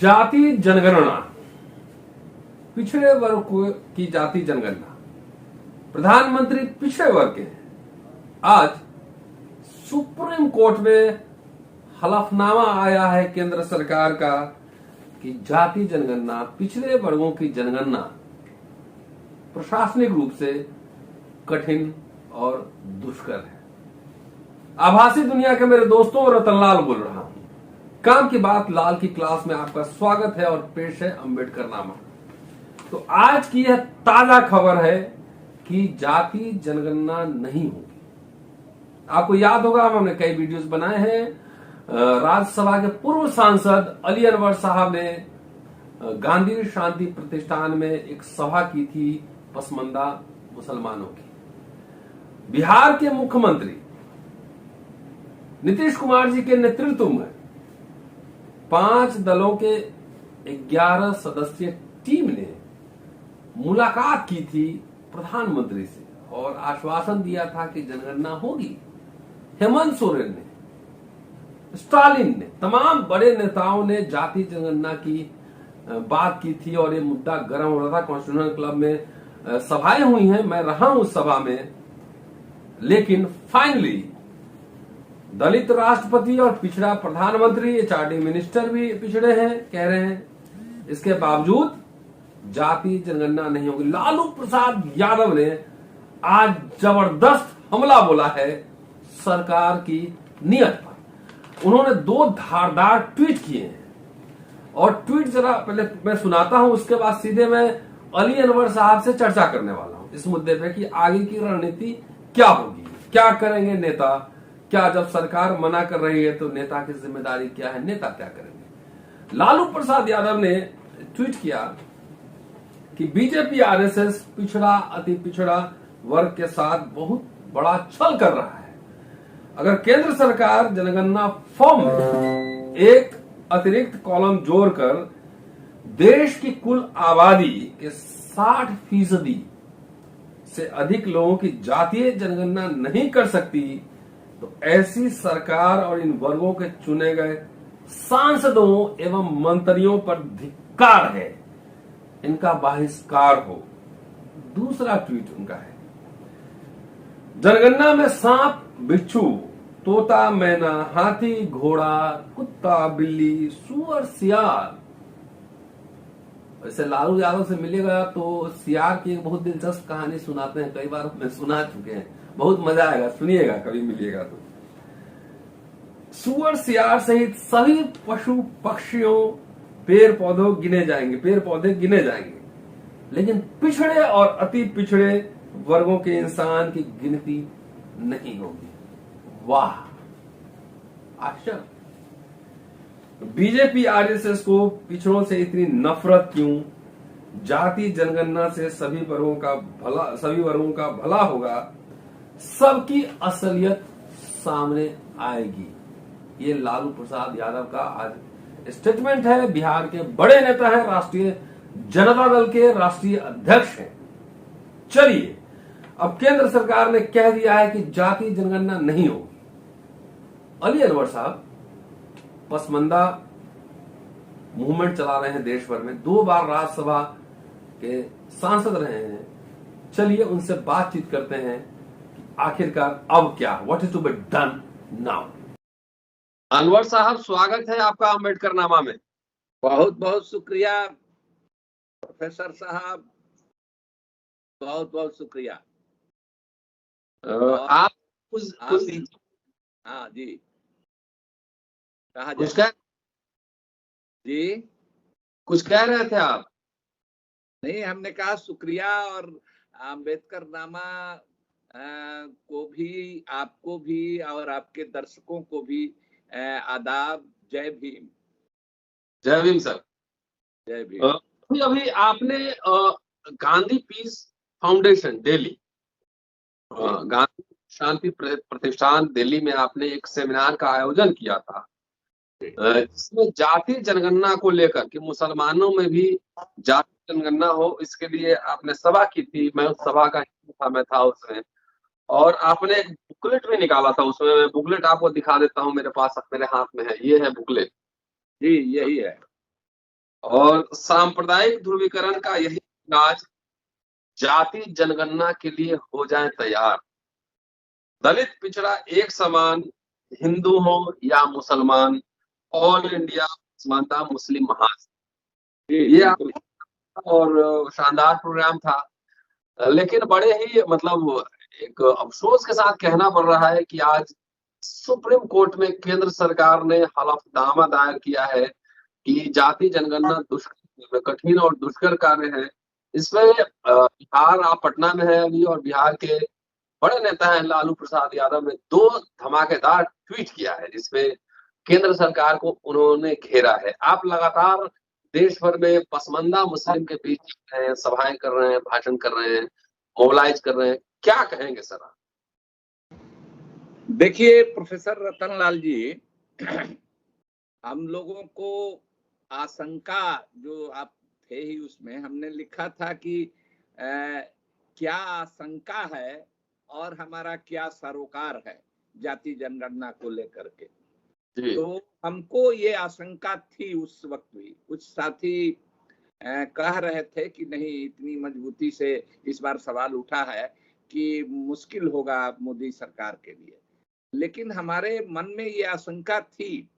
जाति जनगणना, पिछड़े वर्ग की जाति जनगणना। प्रधानमंत्री पिछड़े वर्ग के हैं। आज सुप्रीम कोर्ट में हलफनामा आया है केंद्र सरकार का कि जाति जनगणना, पिछड़े वर्गों की जनगणना प्रशासनिक रूप से कठिन और दुष्कर है। आभासी दुनिया के मेरे दोस्तों, रतनलाल बोल रहा हूं। काम की बात लाल की क्लास में आपका स्वागत है और पेश है अंबेडकर नामा। तो आज की यह ताजा खबर है कि जाति जनगणना नहीं होगी। आपको याद होगा, हमने कई वीडियोस बनाए हैं। राज्यसभा के पूर्व सांसद अली अनवर साहब ने गांधी शांति प्रतिष्ठान में एक सभा की थी पसमंदा मुसलमानों की। बिहार के मुख्यमंत्री नीतीश कुमार जी के नेतृत्व में 5 दलों के 11 सदस्यीय टीम ने मुलाकात की थी प्रधानमंत्री से और आश्वासन दिया था कि जनगणना होगी। हेमंत सोरेन ने, स्टालिन ने, तमाम बड़े नेताओं ने जाति जनगणना की बात की थी और ये मुद्दा गर्म हो रहा था। कॉन्स्टिट्यूशन क्लब में सभाएं हुई हैं, मैं रहा हूं उस सभा में। लेकिन फाइनली दलित राष्ट्रपति और पिछड़ा प्रधानमंत्री, एचआरडी मिनिस्टर भी पिछड़े हैं, कह रहे हैं। इसके बावजूद जाति जनगणना नहीं होगी। लालू प्रसाद यादव ने आज जबरदस्त हमला बोला है सरकार की नीयत पर। उन्होंने 2 धारदार ट्वीट किए हैं और ट्वीट जरा पहले मैं सुनाता हूं, उसके बाद सीधे मैं अली अनवर साहब से चर्चा करने वाला हूं इस मुद्दे पे कि आगे की रणनीति क्या होगी, क्या करेंगे नेता, क्या जब सरकार मना कर रही है तो नेता की जिम्मेदारी क्या है, नेता क्या करेंगे। लालू प्रसाद यादव ने ट्वीट किया कि बीजेपी आरएसएस पिछड़ा अति पिछड़ा वर्ग के साथ बहुत बड़ा छल कर रहा है। अगर केंद्र सरकार जनगणना फॉर्म में एक अतिरिक्त कॉलम जोड़कर देश की कुल आबादी के 60% से अधिक लोगों की जातीय जनगणना नहीं कर सकती तो ऐसी सरकार और इन वर्गों के चुने गए सांसदों एवं मंत्रियों पर धिक्कार है, इनका बहिष्कार हो। दूसरा ट्वीट उनका है, जनगणना में सांप, बिच्छू, तोता, मैना, हाथी, घोड़ा, कुत्ता, बिल्ली, सुअर, सियार। वैसे लालू यादव से मिलेगा तो सियार की एक बहुत दिलचस्प कहानी सुनाते हैं, कई बार मैं सुना चुके हैं, बहुत मजा आएगा, सुनिएगा कभी मिलिएगा तो। सुअर, सियार सहित सभी पशु पक्षियों, पेड़ पौधे गिने जाएंगे, लेकिन पिछड़े और अति पिछड़े वर्गों के इंसान की गिनती नहीं होगी। वाह, आश्चर्य। बीजेपी आरएसएस को पिछड़ों से इतनी नफरत क्यों? जाति जनगणना से सभी वर्गों का भला होगा, सबकी असलियत सामने आएगी। ये लालू प्रसाद यादव का आज स्टेटमेंट है। बिहार के बड़े नेता हैं, राष्ट्रीय जनता दल के राष्ट्रीय अध्यक्ष हैं। चलिए, अब केंद्र सरकार ने कह दिया है कि जाति जनगणना नहीं होगी। अली अनवर साहब पसमंदा मूवमेंट चला रहे हैं देश भर में, 2 बार राज्यसभा के सांसद रहे हैं। चलिए उनसे बातचीत करते हैं कि आखिरकार अब क्या, what is to be done now. Anwar साहब, स्वागत है आपका अंबेडकर नामा में। बहुत बहुत शुक्रिया प्रोफेसर साहब, बहुत बहुत शुक्रिया। आप कुछ हाँ जी, कहा कुछ जाए जी? कुछ कह रहे थे आप? नहीं, हमने कहा शुक्रिया और अंबेडकर नामा को भी, आपको भी और आपके दर्शकों को भी आदाब। जय भीम। जय भीम सर। जय भीम। अभी आपने गांधी पीस फाउंडेशन दिल्ली, गांधी शांति प्रतिष्ठान दिल्ली में आपने एक सेमिनार का आयोजन किया था। इसमें जाति जनगणना को लेकर कि मुसलमानों में भी जाति जनगणना हो, इसके लिए आपने सभा की थी। मैं उस सभा का हिस्सा था, मैं था उसमें, और आपने एक बुकलेट भी निकाला था। उसमें मैं बुकलेट आपको दिखा देता हूँ, मेरे पास, मेरे हाथ में है, ये है बुकलेट जी, यही है। और सांप्रदायिक ध्रुवीकरण का यही इलाज जाति जनगणना के लिए हो जाए तैयार। दलित पिछड़ा एक समान, हिंदू हो या मुसलमान, ऑल इंडिया समानता मुस्लिम महासभा। ये और शानदार प्रोग्राम था। लेकिन बड़े ही मतलब एक अफसोस के साथ कहना पड़ रहा है कि आज सुप्रीम कोर्ट में केंद्र सरकार ने हलफनामा दायर किया है कि जाति जनगणना दुष्कर कठिन और दुष्कर कार्य है। इसमें बिहार, आप पटना में है अभी, और बिहार के बड़े नेता हैं लालू प्रसाद यादव ने 2 धमाकेदार ट्वीट किया है जिसमें केंद्र सरकार को उन्होंने घेरा है। आप लगातार देश भर में पसमानदा मुस्लिम के बीच हैं, सभाएं कर रहे हैं, भाषण कर रहे हैं, मोबिलाइज कर रहे हैं, क्या कहेंगे सर आप? देखिए प्रोफेसर रतनलाल जी, हम लोगों को आशंका, जो आप थे ही उसमें, हमने लिखा था कि क्या आशंका है और हमारा क्या सरोकार है जाति जनगणना को लेकर के। तो हमको ये आशंका थी उस वक्त भी। कुछ साथी कह रहे थे कि नहीं, इतनी मजबूती से इस बार सवाल उठा है कि मुश्किल होगा मोदी सरकार के लिए। लेकिन हमारे मन में ये आशंका थी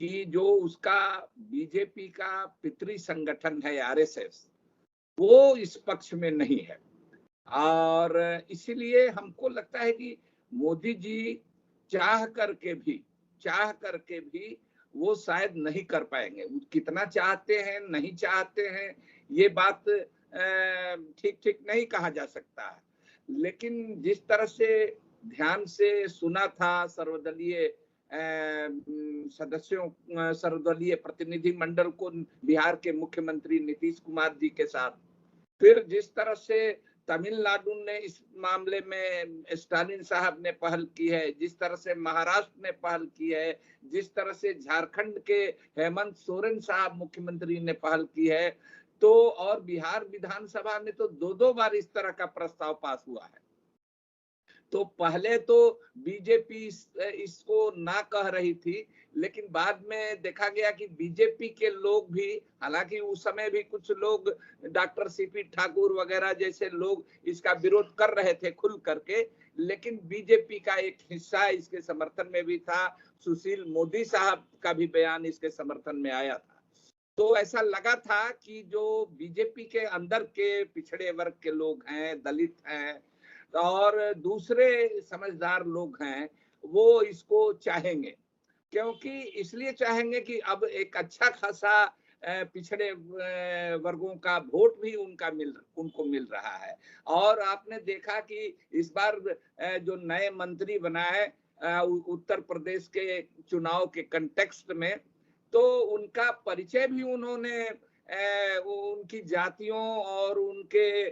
कि जो उसका बीजेपी का पितृ संगठन है आरएसएस, वो इस पक्ष में नहीं है। और इसीलिए हमको लगता है कि मोदी जी चाह करके भी वो शायद नहीं कर पाएंगे। कितना चाहते हैं, नहीं चाहते हैं, ये बात ठीक ठीक नहीं कहा जा सकता है। लेकिन जिस तरह से ध्यान से सुना था सर्वदलीय सदस्यों, सर्वदलीय प्रतिनिधि मंडल को बिहार के मुख्यमंत्री नीतीश कुमार जी के साथ, फिर जिस तरह से तमिलनाडु ने इस मामले में स्टालिन साहब ने पहल की है, जिस तरह से महाराष्ट्र ने पहल की है, जिस तरह से झारखंड के हेमंत सोरेन साहब मुख्यमंत्री ने पहल की है, तो और बिहार विधानसभा में तो 2-2 बार इस तरह का प्रस्ताव पास हुआ है। तो पहले तो बीजेपी इसको ना कह रही थी, लेकिन बाद में देखा गया कि बीजेपी के लोग भी, हालांकि उस समय भी कुछ लोग, डॉक्टर सीपी ठाकुर वगैरह जैसे लोग इसका विरोध कर रहे थे खुल करके, लेकिन बीजेपी का एक हिस्सा इसके समर्थन में भी था। सुशील मोदी साहब का भी बयान इसके समर्थन में आया था। तो ऐसा लगा था कि जो बीजेपी के अंदर के पिछड़े वर्ग के लोग हैं, दलित हैं और दूसरे समझदार लोग हैं, वो इसको चाहेंगे। क्योंकि इसलिए चाहेंगे कि अब एक अच्छा खासा पिछड़े वर्गों का वोट भी उनको मिल रहा है। और आपने देखा कि इस बार जो नए मंत्री बनाए उत्तर प्रदेश के चुनाव के कंटेक्स्ट में, तो उनका परिचय भी उन्होंने उनकी जातियों और उनके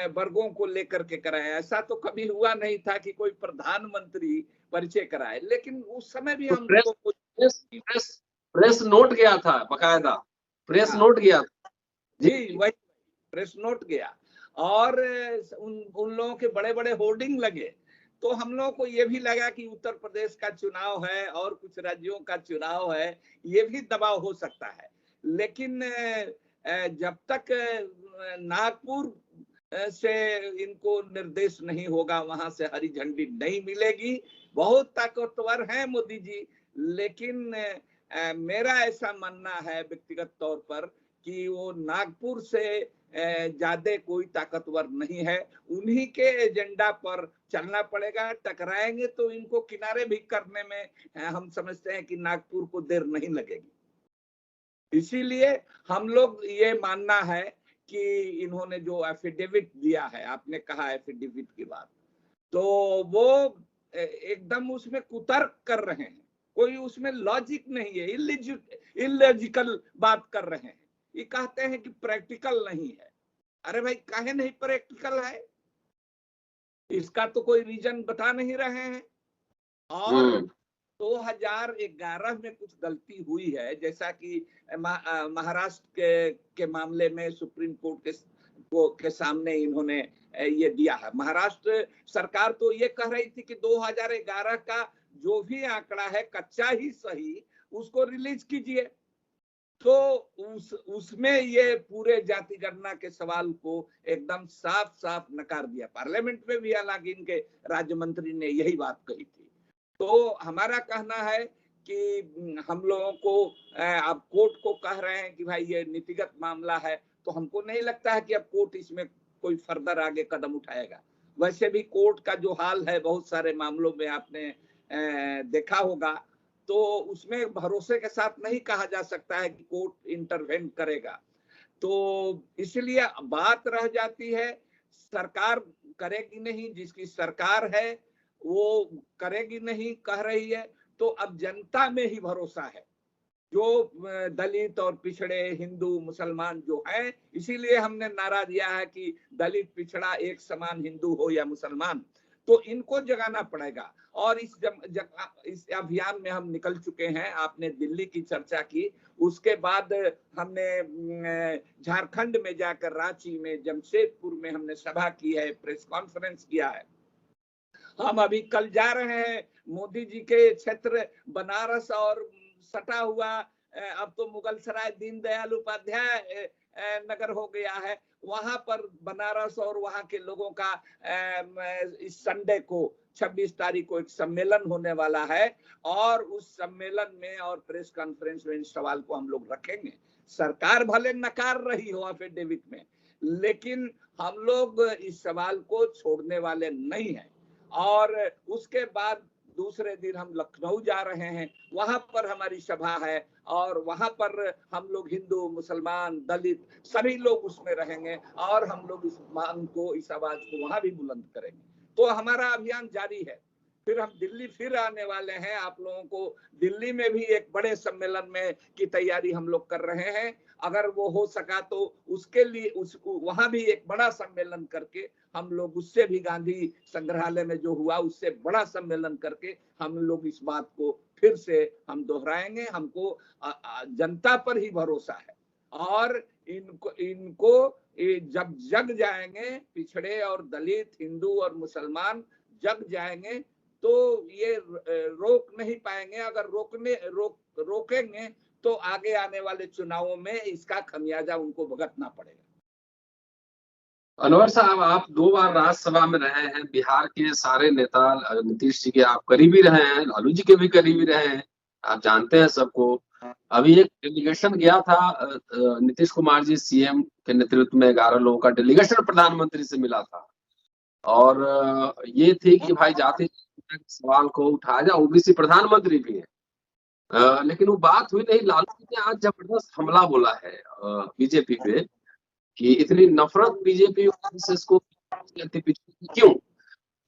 वर्गों को लेकर के कराया। ऐसा तो कभी हुआ नहीं था कि कोई प्रधानमंत्री परिचय कराए। लेकिन उस समय भी हम लोगों को प्रेस नोट गया था, बकायदा प्रेस नोट गया था जी, वही प्रेस नोट गया और उन लोगों के बड़े बड़े होर्डिंग लगे। तो हम लोगों को ये भी लगा कि उत्तर प्रदेश का चुनाव है और कुछ राज्यों का चुनाव है, ये भी दबाव हो सकता है। लेकिन जब तक नागपुर से इनको निर्देश नहीं होगा, वहां से हरी झंडी नहीं मिलेगी। बहुत ताकतवर हैं मोदी जी, लेकिन मेरा ऐसा मानना है व्यक्तिगत तौर पर कि वो नागपुर से ज्यादा कोई ताकतवर नहीं है। उन्हीं के एजेंडा पर चलना पड़ेगा। टकराएंगे तो इनको किनारे भी करने में हम समझते हैं कि नागपुर को देर नहीं लगेगी। इसीलिए हम लोग ये मानना है कि इन्होंने जो एफिडेविट दिया है, आपने कहा एफिडेविट की बात, तो वो एकदम उसमें कुतर्क कर रहे हैं। कोई उसमें लॉजिक नहीं है, इलॉजिकल बात कर रहे हैं। ये कहते हैं कि प्रैक्टिकल नहीं है। अरे भाई, काहे नहीं प्रैक्टिकल है? इसका तो कोई रीजन बता नहीं रहे हैं। और 2011 में कुछ गलती हुई है, जैसा कि महाराष्ट्र के मामले में सुप्रीम कोर्ट के सामने इन्होंने ये दिया है। महाराष्ट्र सरकार तो ये कह रही थी कि 2011 का जो भी आंकड़ा है कच्चा ही सही, उसको रिलीज कीजिए। तो उसमें ये पूरे जाति गणना के सवाल को एकदम साफ साफ नकार दिया। पार्लियामेंट में भी हालांकि इनके राज्य मंत्री ने यही बात कही थी। तो हमारा कहना है कि हम लोगों को अब कोर्ट को कह रहे हैं कि भाई ये नीतिगत मामला है, तो हमको नहीं लगता है कि अब कोर्ट इसमें कोई फर्दर आगे कदम उठाएगा। वैसे भी कोर्ट का जो हाल है बहुत सारे मामलों में आपने देखा होगा, तो उसमें भरोसे के साथ नहीं कहा जा सकता है कि कोर्ट इंटरवेन करेगा। तो इसलिए बात रह जाती है, सरकार करेगी नहीं, जिसकी सरकार है वो करेगी नहीं कह रही है, तो अब जनता में ही भरोसा है, जो दलित और पिछड़े हिंदू मुसलमान जो हैं। इसीलिए हमने नारा दिया है कि दलित पिछड़ा एक समान, हिंदू हो या मुसलमान, तो इनको जगाना पड़ेगा। और इस अभियान में हम निकल चुके हैं। आपने दिल्ली की चर्चा की, उसके बाद हमने झारखंड में जाकर, रांची में, जमशेदपुर में हमने सभा की है, प्रेस कॉन्फ्रेंस किया है। हम अभी कल जा रहे हैं मोदी जी के क्षेत्र बनारस और सटा हुआ अब तो मुगलसराय दीनदयाल उपाध्याय नगर हो गया है, वहां पर बनारस और वहां के लोगों का इस संडे को 26 तारीख को एक सम्मेलन होने वाला है, और उस सम्मेलन में और प्रेस कॉन्फ्रेंस में इस सवाल को हम लोग रखेंगे। सरकार भले नकार रही हो एफिडेविट में, लेकिन हम लोग इस सवाल को छोड़ने वाले नहीं हैं। और उसके बाद दूसरे दिन हम लखनऊ जा रहे हैं, वहां पर हमारी सभा है, और वहां पर हम लोग हिंदू मुसलमान दलित सभी लोग उसमें रहेंगे, और हम लोग इस मांग को, इस आवाज को वहां भी बुलंद करेंगे। तो हमारा अभियान जारी है। फिर हम दिल्ली फिर आने वाले हैं। आप लोगों को दिल्ली में भी एक बड़े सम्मेलन में की तैयारी हम लोग कर रहे हैं। अगर वो हो सका तो उसके लिए वहां भी एक बड़ा सम्मेलन करके हम लोग, उससे भी गांधी संग्रहालय में जो हुआ उससे बड़ा सम्मेलन करके हम लोग इस बात को फिर से हम दोहराएंगे। हमको जनता पर ही भरोसा है, और इनको जब जग जाएंगे, पिछड़े और दलित हिंदू और मुसलमान जग जाएंगे, तो ये रोक नहीं पाएंगे। अगर रोकेंगे तो आगे आने वाले चुनावों में इसका खमियाजा उनको भुगतना पड़ेगा। अनवर साहब, आप 2 बार राज्यसभा में रहे हैं, बिहार के सारे नेता, नीतीश जी के आप करीबी रहे हैं, लालू जी के भी करीबी रहे हैं, आप जानते हैं सबको। अभी एक डेलीगेशन गया था, नीतीश कुमार जी सीएम के नेतृत्व में 11 लोगों का डेलीगेशन प्रधानमंत्री से मिला था, और ये थी कि भाई जाति सवाल को उठाया जाए, ओबीसी प्रधानमंत्री भी है, लेकिन वो बात हुई नहीं। लालू जी ने आज जबरदस्त हमला बोला है बीजेपी पे, कि इतनी नफरत बीजेपी से इसको क्यों।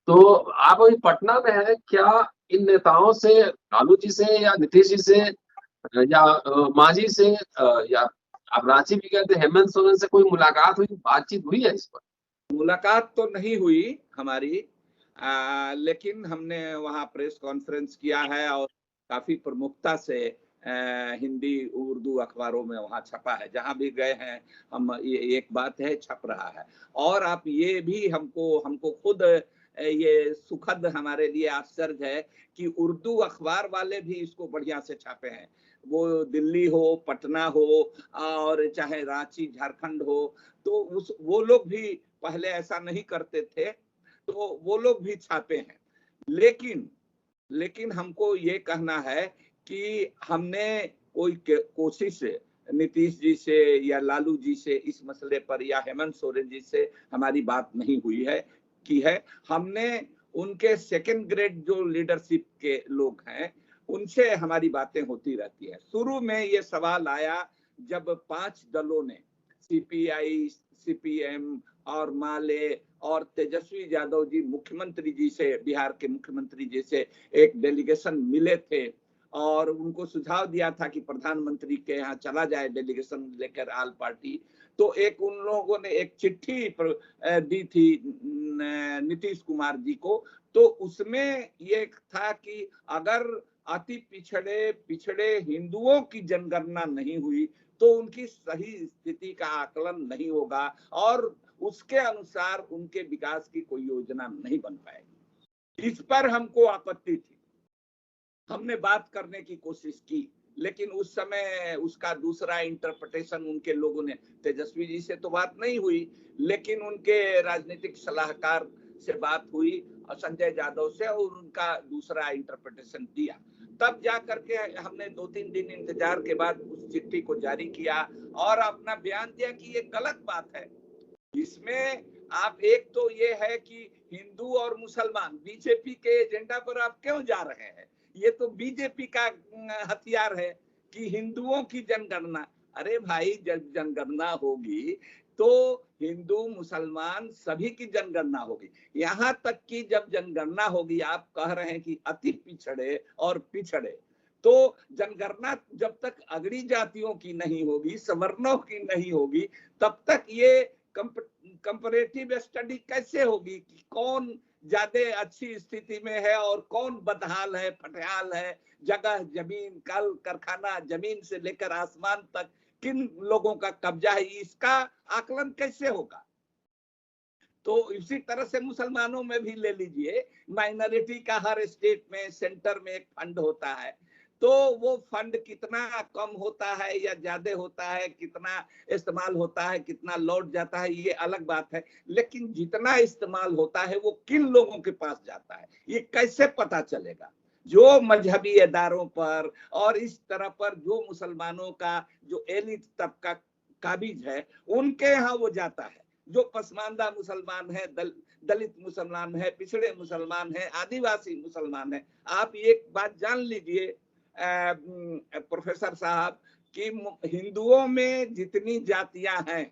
तो आप अभी पटना में है, क्या इन नेताओं से, लालू जी से या नीतीश जी से या मांझी से, या आप रांची भी गए थे, हेमंत सोरेन से कोई मुलाकात हुई, बातचीत हुई है इस पर? मुलाकात तो नहीं हुई हमारी, लेकिन हमने वहां प्रेस कॉन्फ्रेंस किया है, और काफी प्रमुखता से हिंदी उर्दू अखबारों में वहां छपा है। जहां भी गए हैं हम, ये एक बात है, छप रहा है। और आप ये भी हमको खुद ये सुखद हमारे लिए आश्चर्य है कि उर्दू अखबार वाले भी इसको बढ़िया से छापे हैं। वो दिल्ली हो, पटना हो, और चाहे रांची झारखंड हो, तो वो लोग भी पहले ऐसा नहीं करते थे, तो वो लोग भी छापे हैं। लेकिन हमको ये कहना है कि हमने कोई कोशिश नीतीश जी से या लालू जी से इस मसले पर, या हेमंत सोरेन जी से हमारी बात नहीं हुई है की है। हमने उनके सेकंड ग्रेड जो लीडरशिप के लोग हैं, उनसे हमारी बातें होती रहती है। शुरू में ये सवाल आया जब 5 दलों ने, सीपीआई, सीपीएम और माले और तेजस्वी यादव जी मुख्यमंत्री जी से, बिहार के मुख्यमंत्री जी से एक डेलीगेशन मिले थे, और उनको सुझाव दिया था कि प्रधानमंत्री के यहाँ चला जाए डेलीगेशन लेकर ऑल पार्टी। तो एक उन लोगों ने एक चिट्ठी दी थी नीतीश कुमार जी को। तो उसमें ये था कि अगर अति पिछड़े हिंदुओं की जनगणना नहीं हुई तो उनकी सही स्थिति का आकलन नहीं होगा, और उसके अनुसार उनके विकास की कोई योजना नहीं बन पाएगी। इस पर हमको आपत्ति थी। हमने बात करने की कोशिश की, लेकिन उस समय उसका दूसरा इंटरप्रिटेशन उनके लोगों ने, तेजस्वी जी से तो बात नहीं हुई, लेकिन उनके राजनीतिक सलाहकार से बात हुई और संजय यादव से, और उनका दूसरा इंटरप्रिटेशन दिया। तब जा करके हमने 2-3 दिन इंतजार के बाद उस चिट्ठी को जारी किया और अपना बयान दिया कि ये गलत बात है। इसमें आप, एक तो ये है कि हिंदू और मुसलमान, बीजेपी के एजेंडा पर आप क्यों जा रहे हैं? ये तो बीजेपी का हथियार है कि हिंदुओं की जनगणना। अरे भाई, जब जनगणना होगी तो हिंदू मुसलमान सभी की जनगणना होगी। यहाँ तक कि जब जनगणना होगी, आप कह रहे हैं कि अति पिछड़े और पिछड़े, तो जनगणना जब तक अगड़ी जातियों की नहीं होगी, सवर्णों की नहीं होगी, तब तक ये कंपैरेटिव स्टडी कैसे होगी कि कौन ज्यादा अच्छी स्थिति में है और कौन बदहाल है, फटहाल है, जगह जमीन, कल कारखाना, जमीन से लेकर आसमान तक किन लोगों का कब्जा है, इसका आकलन कैसे होगा? तो इसी तरह से मुसलमानों में भी ले लीजिए, माइनॉरिटी का हर स्टेट में सेंटर में एक फंड होता है, तो वो फंड कितना कम होता है या ज्यादा होता है, कितना इस्तेमाल होता है, कितना लौट जाता है, ये अलग बात है। लेकिन जितना इस्तेमाल होता है वो किन लोगों के पास जाता है, ये कैसे पता चलेगा? जो मजहबी इदारों पर और इस तरह पर जो मुसलमानों का जो एलिट तबका काबिज है, उनके यहाँ वो जाता है। जो पसमानदा मुसलमान है, दलित मुसलमान है, पिछड़े मुसलमान है, आदिवासी मुसलमान है, आप एक बात जान लीजिए प्रोफेसर साहब, कि हिंदुओं में जितनी जातियां हैं,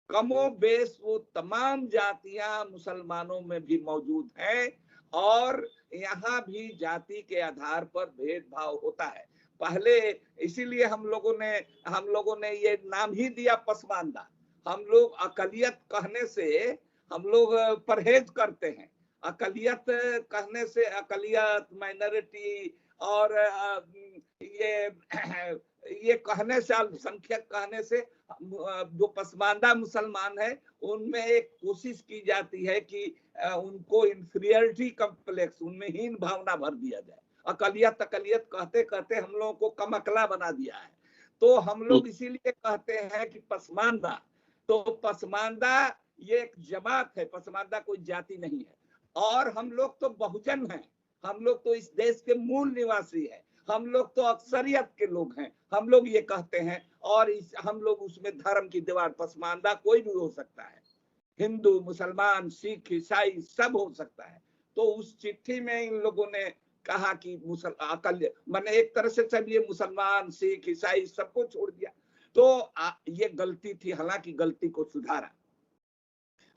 कमो बेश वो तमाम जातियां मुसलमानों में भी मौजूद हैं, और यहाँ भी जाति के आधार पर भेदभाव होता है। पहले इसीलिए हम लोगों ने ये नाम ही दिया पसमानदा। हम लोग अकलियत कहने से हम लोग परहेज करते हैं। अकलियत कहने से, अकलियत, माइनॉरिटी और ये कहने से, अल्पसंख्यक कहने से, जो पसमानदा मुसलमान है उनमें एक कोशिश की जाती है कि उनको इंफीरियरिटी कॉम्प्लेक्स, उनमें हीन भावना भर दिया जाए। अकलियत अकलियत कहते कहते हम लोगों को कम अकला बना दिया है। तो हम लोग इसीलिए कहते हैं कि पसमानदा, तो पसमानदा ये एक जमात है, पसमानदा कोई जाति नहीं है। और हम लोग तो बहुजन हैं, हम लोग तो इस देश के मूल निवासी हैं, हम लोग तो अक्सरियत के लोग हैं, हम लोग ये कहते हैं। और हम लोग उसमें धर्म की दीवार, पसमानदा कोई भी हो सकता है, हिंदू, मुसलमान, सिख, ईसाई सब हो सकता है। तो उस चिट्ठी में इन लोगों ने कहा कि मैंने एक तरह से सब ये मुसलमान, सिख, ईसाई सबको छोड़ दिया। तो ये गलती थी, हालांकि गलती को सुधारा।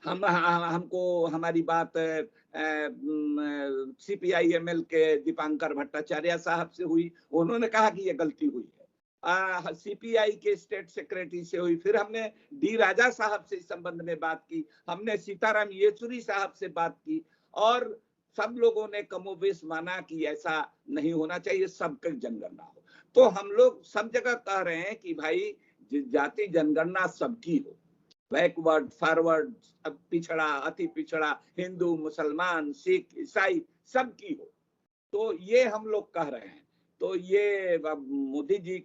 हमको हमारी बात CPI-ML के दीपांकर भट्टाचार्य साहब से हुई, उन्होंने कहा कि ये गलती हुई है। CPI के स्टेट सेक्रेटरी से हुई, फिर हमने डी राजा साहब से इस संबंध में बात की, हमने सीताराम येचुरी साहब से बात की, और सब लोगों ने कमोबेश माना कि ऐसा नहीं होना चाहिए, सबकी जनगणना हो। तो हम लोग सब जगह कह रहे हैं कि भाई जाति जनगणना सबकी हो, बैकवर्ड, फॉरवर्ड, पिछड़ा, अति पिछड़ा, हिंदू, मुसलमान, सिख, ईसाई सबकी हो। तो ये हम लोग कह रहे हैं। तो ये मोदी जी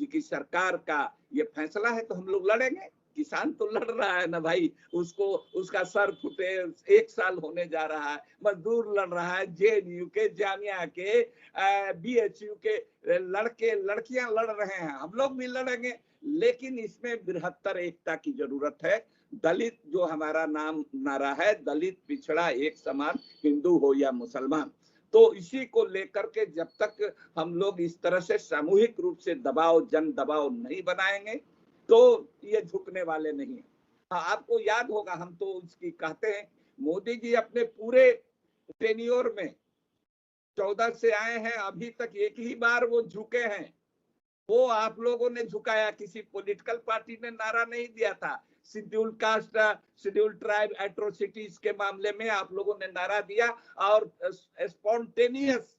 की सरकार का ये फैसला है, तो हम लोग लड़ेंगे। किसान तो लड़ रहा है ना भाई, उसको उसका सर फुटे 1 साल होने जा रहा है, मजदूर लड़ रहा है, JNU के, जामिया के, BHU के लड़के लड़कियां लड़ रहे हैं, हम लोग भी लड़ेंगे। लेकिन इसमें बृहत्तर एकता की जरूरत है। दलित जो हमारा नारा है, दलित पिछड़ा एक समान, हिंदू हो या मुसलमान, तो इसी को लेकर के जब तक हम लोग इस तरह से सामूहिक रूप से दबाव, जन दबाव नहीं बनाएंगे, तो ये झुकने वाले नहीं है। हाँ, आपको याद होगा, हम तो उसकी कहते हैं, मोदी जी अपने पूरे टेन्योर में 14 से आए हैं, अभी तक एक ही बार वो झुके हैं। वो आप लोगों ने झुकाया, किसी पॉलिटिकल पार्टी ने नारा नहीं दिया था। Schedule caste, schedule tribe atrocities के मामले में आप लोगों ने नारा दिया, और स्पॉन्टेनियस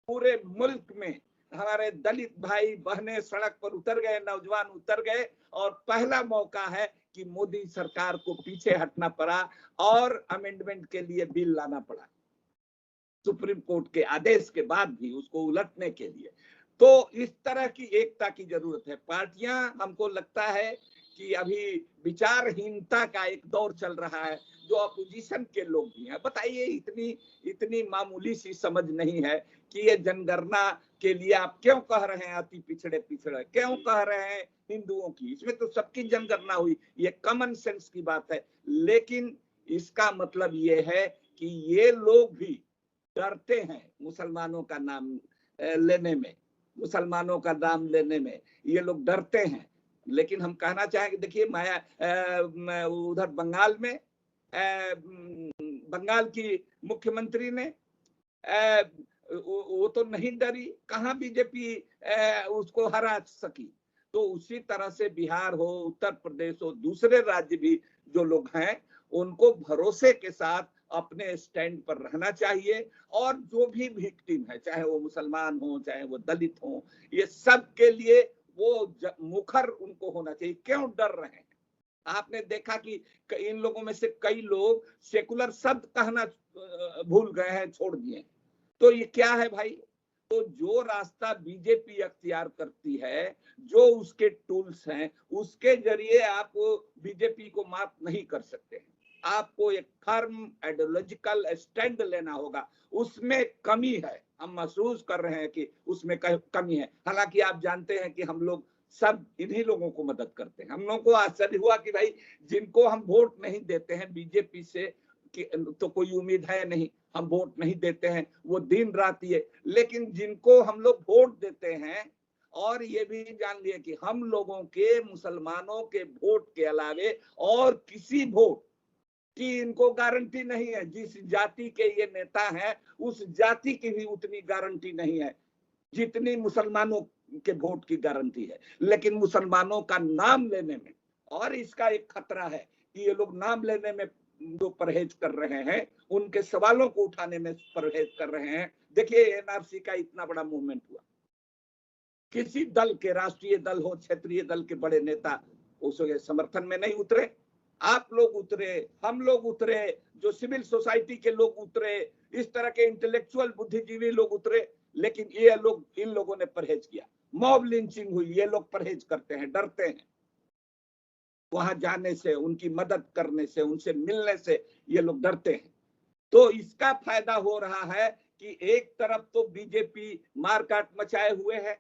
पूरे मुल्क में हमारे दलित भाई बहनें सड़क पर उतर गए, नौजवान उतर गए, और पहला मौका है कि मोदी सरकार को पीछे हटना पड़ा और अमेंडमेंट के लिए बिल लाना पड़ा, सुप्रीम कोर्ट के आदेश के बाद भी उसको उलटने के लिए। तो इस तरह की एकता की जरूरत है। पार्टियां, हमको लगता है कि अभी विचारहीनता का एक दौर चल रहा है। जो अपोजिशन के लोग भी हैं, बताइए, इतनी इतनी मामूली सी समझ नहीं है कि ये जनगणना के लिए आप क्यों कह रहे हैं अति पिछड़े पिछड़े, क्यों कह रहे हैं हिंदुओं की, इसमें तो सबकी जनगणना हुई, ये कॉमन सेंस की बात है। लेकिन इसका मतलब ये है कि ये लोग भी डरते हैं मुसलमानों का नाम लेने में, मुसलमानों का नाम लेने में ये लोग डरते हैं। लेकिन हम कहना चाहेंगे, देखिए उधर बंगाल में बंगाल की मुख्यमंत्री ने वो तो नहीं डरी, कहां बीजेपी उसको हरा सकी। तो उसी तरह से बिहार हो, उत्तर प्रदेश हो, दूसरे राज्य भी जो लोग हैं उनको भरोसे के साथ अपने स्टैंड पर रहना चाहिए। और जो भी विक्टिम है, चाहे वो मुसलमान हो, चाहे वो दलित हो, ये सब के लिए वो मुखर उनको होना चाहिए। क्यों डर रहे हैं? आपने देखा कि इन लोगों में से कई लोग सेकुलर शब्द कहना भूल गए हैं, छोड़ दिए। तो ये क्या है भाई? तो जो रास्ता बीजेपी अख्तियार करती है, जो उसके टूल्स हैं, उसके जरिए आप बीजेपी को मात नहीं कर सकते। आपको एक फर्म आइडियोलॉजिकल स्टैंड लेना होगा। उसमें कमी है, हम महसूस कर रहे हैं कि उसमें कमी है। हालांकि आप जानते हैं कि हम लोग सब इन्हीं लोगों को मदद करते हैं। हम लोगों को आश्चर्य हुआ कि भाई जिनको हम वोट नहीं देते हैं बीजेपी से तो कोई उम्मीद है नहीं, हम वोट नहीं देते हैं, वो दिन रात ये। लेकिन जिनको हम लोग वोट देते हैं, और ये भी जान लिए कि हम लोगों के मुसलमानों के वोट के अलावे और किसी वोट की इनको गारंटी नहीं है। जिस जाति के ये नेता हैं उस जाति की भी उतनी गारंटी नहीं है जितनी मुसलमानों के वोट की गारंटी है। लेकिन मुसलमानों का नाम लेने में, और इसका एक खतरा है कि ये लोग नाम लेने में जो परहेज कर रहे हैं, उनके सवालों को उठाने में परहेज कर रहे हैं। देखिए एनआरसी का इतना बड़ा मूवमेंट हुआ, किसी दल के, राष्ट्रीय दल हो, क्षेत्रीय दल के बड़े नेता उसके समर्थन में नहीं उतरे। आप लोग उतरे, हम लोग उतरे, जो सिविल सोसाइटी के लोग उतरे, इस तरह के इंटेलेक्चुअल बुद्धिजीवी लोग उतरे। लेकिन ये लोग, इन लोगों ने परहेज किया। मॉब लिंचिंग हुई, ये लोग परहेज करते हैं, डरते हैं वहां जाने से, उनकी मदद करने से, उनसे मिलने से ये लोग डरते हैं। तो इसका फायदा हो रहा है कि एक तरफ तो बीजेपी मारकाट मचाए हुए है,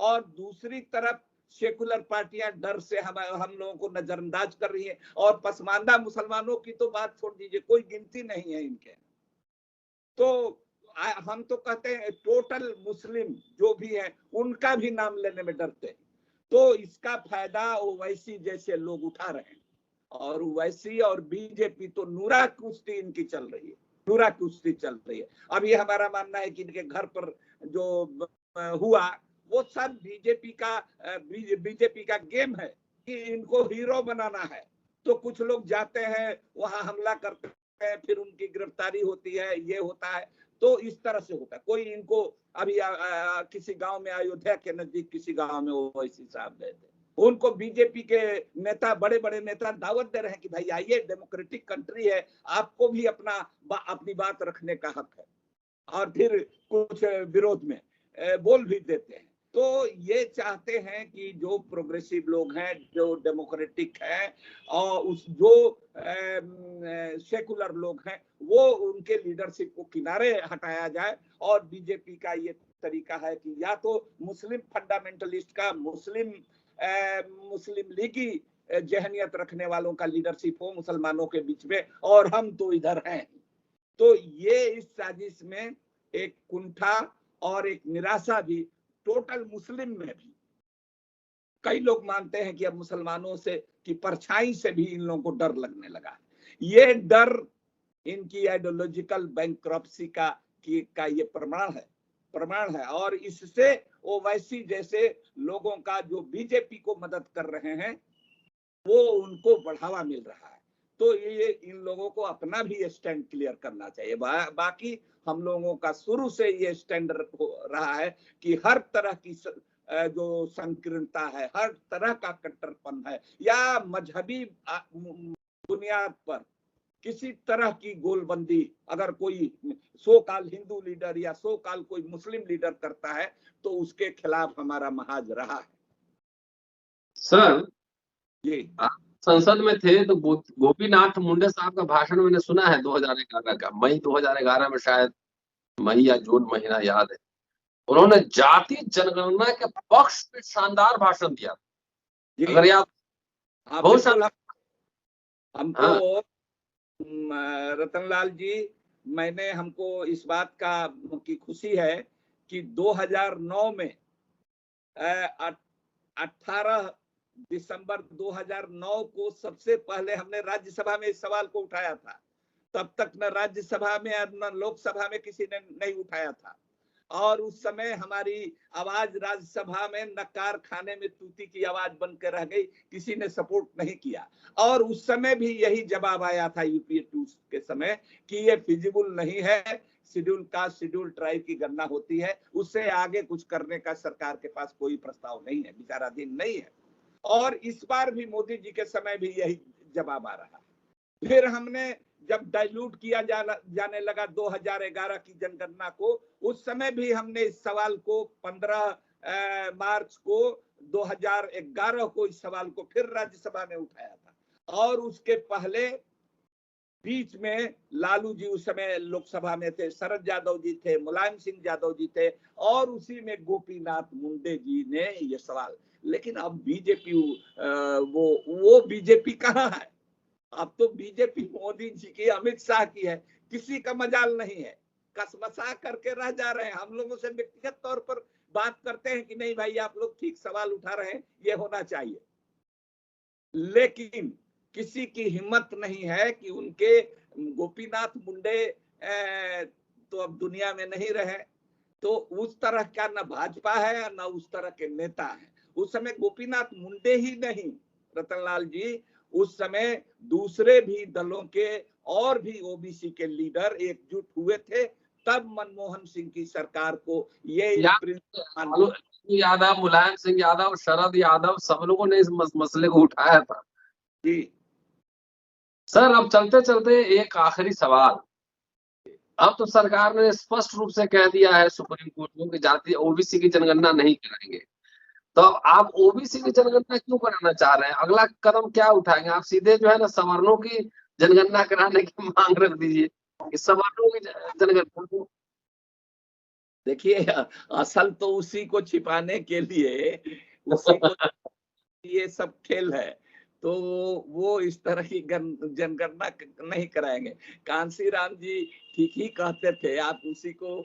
और दूसरी तरफ सेकुलर पार्टियां डर से हम लोगों को नजरअंदाज कर रही है। और पसमानदा मुसलमानों की तो बात छोड़ दीजिए, कोई गिनती नहीं है इनके। तो हम तो कहते हैं टोटल मुस्लिम जो भी है उनका भी नाम लेने में डरते हैं। तो इसका फायदा ओवैसी जैसे लोग उठा रहे हैं। और ओवैसी और बीजेपी तो नूरा कुश्ती इनकी चल रही है, नूरा कुश्ती चल रही है। अब ये हमारा मानना है कि इनके घर पर जो हुआ वो सब बीजेपी का गेम है कि इनको हीरो बनाना है। तो कुछ लोग जाते हैं वहां, हमला करते हैं, फिर उनकी गिरफ्तारी होती है, ये होता है। तो इस तरह से होता है। कोई इनको अभी किसी गांव में, अयोध्या के नजदीक किसी गांव में ओवैसी साहब गए थे, उनको बीजेपी के नेता, बड़े बड़े नेता दावत दे रहे हैं कि भाई आइए, डेमोक्रेटिक कंट्री है, आपको भी अपनी बात रखने का हक है। और फिर कुछ विरोध में बोल भी देते हैं। तो ये चाहते हैं कि जो प्रोग्रेसिव लोग हैं, जो डेमोक्रेटिक हैं, और जो सेकुलर लोग हैं, वो उनके लीडरशिप को किनारे हटाया जाए। और बीजेपी का ये तरीका है कि या तो मुस्लिम फंडामेंटलिस्ट का, मुस्लिम लीगी जहनियत रखने वालों का लीडरशिप हो मुसलमानों के बीच में, और हम तो इधर हैं। तो ये इस साजिश में एक कुंठा और एक निराशा भी टोटल मुस्लिम में भी। कई लोग मानते हैं कि अब मुसलमानों से की परछाई से भी इन लोगों को डर लगने लगा है। ये डर इनकी आइडियोलॉजिकल बैंक्रप्सी का ये प्रमाण है। और इससे ओवैसी जैसे लोगों का जो बीजेपी को मदद कर रहे हैं, वो उनको बढ़ावा मिल रहा है। तो ये इन लोगों को अपना भी स्टैंड क्लियर करना चाहिए। बाकी हम लोगों का शुरू से ये स्टैंड रहा है कि हर तरह की जो संकीर्णता है, हर तरह का कट्टरपन है, या मजहबी बुनियाद पर किसी तरह की गोलबंदी अगर कोई सो काल हिंदू लीडर या सो काल कोई मुस्लिम लीडर करता है तो उसके खिलाफ हमारा महाज रहा है। सर, जी आप संसद में थे तो गोपीनाथ मुंडे साहब का भाषण मैंने सुना है 2011 का, मई 2011 में शायद, मई या जून महीना याद है। उन्होंने जाति जनगणना के पक्ष में शानदार भाषण दिया, जी अगर याद हाँ बहुत बिल्कुल। हमको हाँ रतनलाल जी, हमको इस बात की खुशी है कि 2009 में 18 दिसंबर 2009 को सबसे पहले हमने राज्यसभा में इस सवाल को उठाया था। तब तक न राज्यसभा में न लोकसभा में किसी ने नहीं उठाया था, और उस समय हमारी आवाज राज्यसभा में नकार खाने में तूती की आवाज बन के रह गई, किसी ने सपोर्ट नहीं किया। और उस समय भी यही जवाब आया था यूपीए 2 के समय कि ये फिजिबल नहीं है, शेड्यूल कास्ट शेड्यूल ट्राइब की गणना होती है, उससे आगे कुछ करने का सरकार के पास कोई प्रस्ताव नहीं है, विचाराधीन नहीं है। और इस बार भी मोदी जी के समय भी यही जवाब आ रहा है। फिर हमने जब डाइल्यूट किया जाने लगा 2011 की जनगणना को, उस समय भी हमने इस सवाल को 15 मार्च को 2011 को इस सवाल को फिर राज्यसभा में उठाया था। और उसके पहले बीच में लालू जी उस समय लोकसभा में थे, शरद यादव जी थे, मुलायम सिंह यादव जी थे, और उसी में गोपीनाथ मुंडे जी ने ये सवाल। लेकिन अब बीजेपी वो बीजेपी कहाँ है? अब तो बीजेपी मोदी जी की, अमित शाह की है, किसी का मजाल नहीं है, कसमसा करके रह जा रहे हैं। हम लोगों से व्यक्तिगत तौर पर बात करते हैं कि नहीं भाई आप लोग ठीक सवाल उठा रहे हैं, ये होना चाहिए, लेकिन किसी की हिम्मत नहीं है कि उनके गोपीनाथ मुंडे तो अब दुनिया में नहीं रहे, तो उस तरह का न भाजपा है न उस तरह के नेता है। उस समय गोपीनाथ मुंडे ही नहीं रतनलाल जी, उस समय दूसरे भी दलों के और भी ओबीसी के लीडर एकजुट हुए थे, तब मनमोहन सिंह की सरकार को ये यादव, मुलायम सिंह यादव, शरद यादव, सब लोगों ने इस मसले को उठाया था। जी सर, अब चलते चलते एक आखिरी सवाल। अब तो सरकार ने स्पष्ट रूप से कह दिया है सुप्रीम कोर्ट में कि जाति ओबीसी की जनगणना नहीं कराएंगे, तो आप ओबीसी की जनगणना क्यों कराना चाह रहे हैं? अगला कदम क्या उठाएंगे? आप सीधे जो है ना सवर्णों की जनगणना कराने की मांग रख दीजिए, कि सवर्णों की जनगणना। देखिए, असल तो उसी को छिपाने के लिए, उसी को ये सब खेल है, तो वो इस तरह की जनगणना नहीं कराएंगे। कांसी राम जी ठीक ही कहते थे, आप उसी को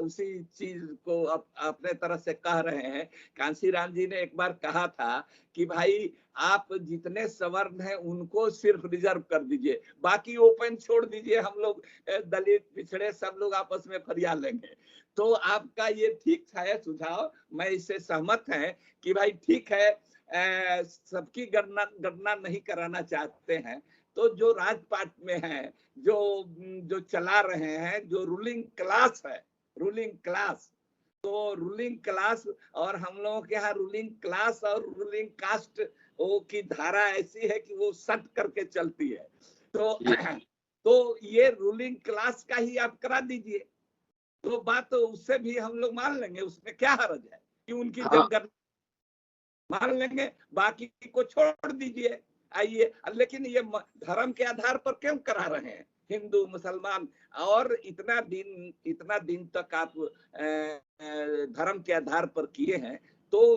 उसी चीज को अपने तरह से कह रहे हैं। कांसी राम जी ने एक बार कहा था कि भाई आप जितने सवर्ण हैं उनको सिर्फ रिजर्व कर दीजिए, बाकी ओपन छोड़ दीजिए, हम लोग दलित पिछड़े सब लोग आपस में फरिया लेंगे। तो आपका ये ठीक है सुझाव, मैं इससे सहमत है कि भाई ठीक है, सबकी गणना नहीं कराना चाहते हैं, तो जो राजपाट में है, जो चला रहे हैं, जो रूलिंग क्लास है, रूलिंग क्लास, तो रूलिंग क्लास और हम लोगों के यहाँ रूलिंग क्लास और रूलिंग कास्ट वो की धारा ऐसी है कि वो सट करके चलती है। तो ये रूलिंग क्लास का ही आप करा दीजिए, तो बात तो उससे भी हम लोग मान लेंगे, उसमें क्या हर्ज है कि उनकी जनगणना मान लेंगे, बाकी को छोड़ दीजिए। आइए, लेकिन ये धर्म के आधार पर क्यों करा रहे हैं? हिंदू मुसलमान, और इतना दिन तक आप धर्म के आधार पर किए हैं, तो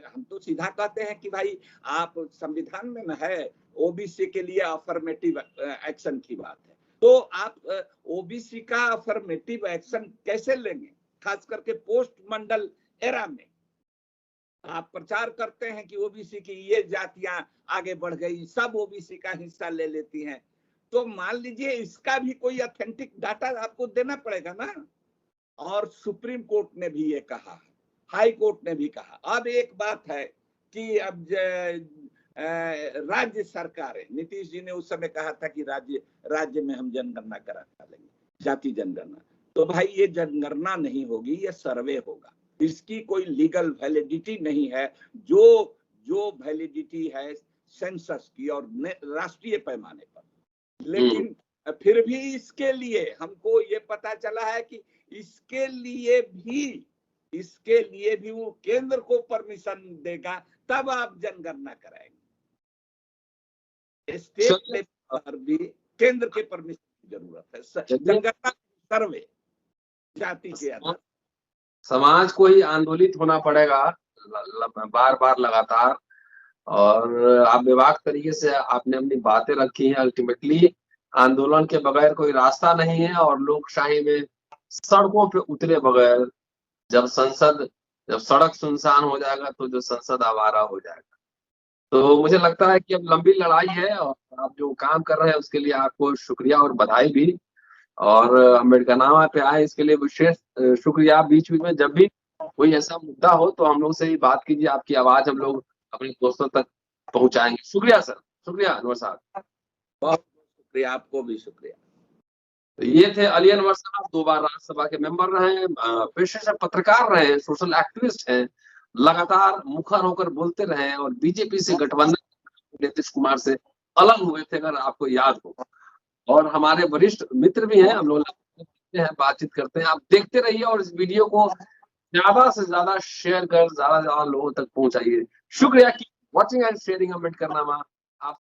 हम तो सीधा कहते हैं कि भाई आप संविधान में न है ओबीसी के लिए अफर्मेटिव एक्शन की बात है, तो आप ओबीसी का अफर्मेटिव एक्शन कैसे लेंगे? खास करके पोस्ट मंडल एरा में आप प्रचार करते हैं कि ओबीसी की ये जातियां आगे बढ़ गई, सब ओबीसी का हिस्सा ले लेती हैं, तो मान लीजिए इसका भी कोई ऑथेंटिक डाटा आपको देना पड़ेगा ना। और सुप्रीम कोर्ट ने भी ये कहा, हाई कोर्ट ने भी कहा। अब एक बात है कि अब राज्य सरकारें, नीतीश जी ने उस समय कहा था कि राज्य में हम जनगणना करा लेंगे, जाति जनगणना, तो भाई ये जनगणना नहीं होगी, ये सर्वे होगा, इसकी कोई लीगल वैलिडिटी नहीं है। जो वैलिडिटी है सेंसस की और राष्ट्रीय पैमाने पर, लेकिन फिर भी इसके लिए हमको ये पता चला है कि इसके लिए भी वो केंद्र को परमिशन देगा, तब आप जनगणना कराएंगे। स्टेट लेवल पर भी केंद्र के परमिशन की जरूरत है। जनगणना सर्वे जाति के आधार, समाज को ही आंदोलित होना पड़ेगा बार बार लगातार। और आप बेबाक तरीके से आपने अपनी बातें रखी हैं। अल्टीमेटली आंदोलन के बगैर कोई रास्ता नहीं है, और लोकशाही में सड़कों पे उतरे बगैर जब सड़क सुनसान हो जाएगा तो जो संसद आवारा हो जाएगा। तो मुझे लगता है कि अब लंबी लड़ाई है, और आप जो काम कर रहे हैं उसके लिए आपको शुक्रिया और बधाई भी। और अम्बेडकरनामा पे आए इसके लिए विशेष शुक्रिया। बीच बीच में जब भी कोई ऐसा मुद्दा हो तो हम लोग से ही बात कीजिए, आपकी आवाज हम लोग अपने दोस्तों तक पहुंचाएंगे। शुक्रिया सर, शुक्रिया अनवर साहब। बहुत शुक्रिया, आपको भी शुक्रिया। तो ये थे अली अनवर साहब, 2 बार राज्यसभा के मेंबर रहे हैं, पेशे से पत्रकार रहे हैं, सोशल एक्टिविस्ट हैं, लगातार मुखर होकर बोलते रहे हैं, और बीजेपी से गठबंधन नीतीश कुमार से अलग हुए थे, अगर आपको याद हो। और हमारे वरिष्ठ मित्र भी हैं, हम लोग बातचीत करते हैं। आप देखते रहिए और इस वीडियो को ज्यादा से ज्यादा शेयर कर ज्यादा से ज्यादा लोगों तक पहुंचाइए। शुक्रिया की वॉचिंग एंड शेयरिंग अम्बेडकरनामा।